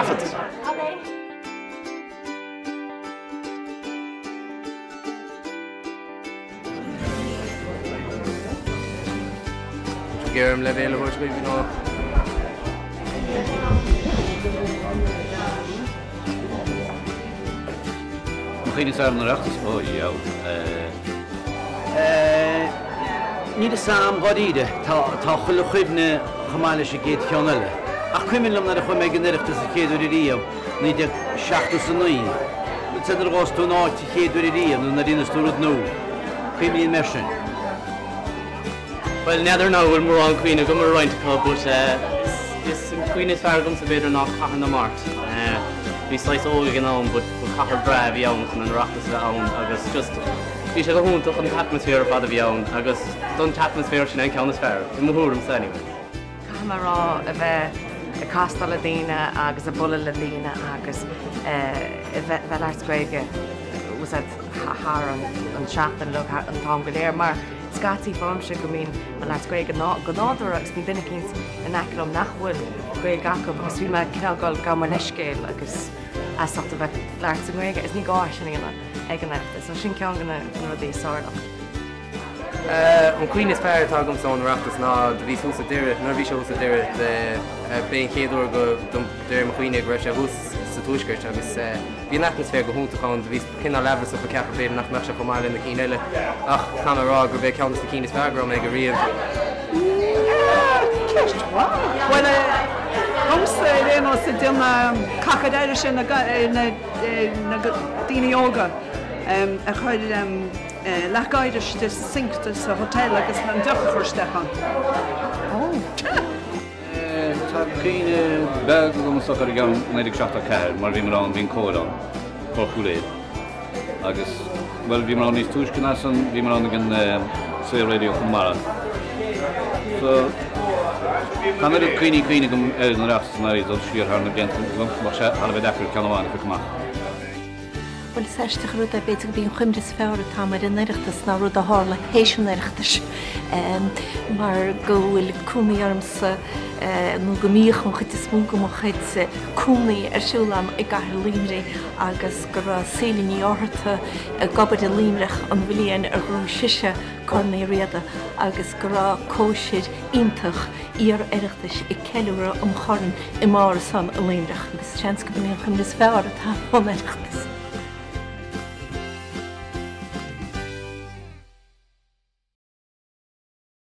Caffet. Gearm le véile hoor schrijven nog. Cuimhniú t-Oireachtas ó ja. Ní a sam gáíide tá chuile chuimhne chamáile sé géad cheanile. Ach cuimhniú na a chuim méid gnéireachtas a chéadú i riamh ní de 16 nu te er gás tú náid chéadú i riamh nó na rína stúrad nó. Cuimhniú mersin. Well, neither now will more on Cuimhniú go mar roint club, but this Cuimhniú fearr gum sa beidir nach cahar na mart. Bhí sláis óga gan ann, but cahar bra bhí ann chun an reachtas a ann agus just bhí sé go húntaach an atmosfér fada bhí ann agus don atmosfér sin an ceannas fearr. I mthúram sa anyway. Camará a bheith a castal a daine agus a bulla le daine agus bheith artscréige was at haar an seachtain le an tám go léir mar scatí fáimse go mín an artscréige go nádar agus ní duine cins an eicem nachhfuil gréil gacha agus bhí me cinálgáil gá mar leiscéil agus asachta bheith leart an gréige is ní gáis sin ag an eachtas, so sin ceann gona rudí sáirdach. An Cuimhniú fearr tá gom son reachtas ná bhí hús a deireadh, nar bhí sé hús a deireadh ben chéadúir go deir an Cuimhniú go raibh sé hús sa túisgairt agus bhí an atmosfér go húntaáin bhí cinál lehar sa ceapar féidir nach meach se chomáil in na cín eile ach chamará gur bheith ceannas na Cuimhniú fearr go ag go riamh. Well, Homsa réno sa dina cacadéire sin na daoine óga a chuir leáidir de sincta sa hotel agus na duchar Stefan. Tá Cuimhniú beg go sochar i gan 1974 mar bhí mar an bhín córan for chuléad. Agus well bhí mar an níos túiscin as an bhí mar an gan Céard radio chun mara. So tá mar Cuimhniú gom ar an reachtas na rí dul siar thar na bblianta mar sé ar bheith deafar ceanháin fa cumach. Well, seisteach rud a beidir bhíon chuimhne fearr tá mar in oireachtas ná rud a hála hééis an oireachtas. Mar go bhfuil cúnaí armsa nó go míochn chut is mú go mo chuid cúnaí ar siúlam i gcathair líomhraí agus gur sílaní áirtha a gabhad a líomhreach an bhfuilíon ar grú siise chunaí riada agus gur cóisiid iontach ar oireachtas i ceiliúra chorann i mar san a líomhreach agus seans go bhíon chuimhne fearr tá an oireachtas.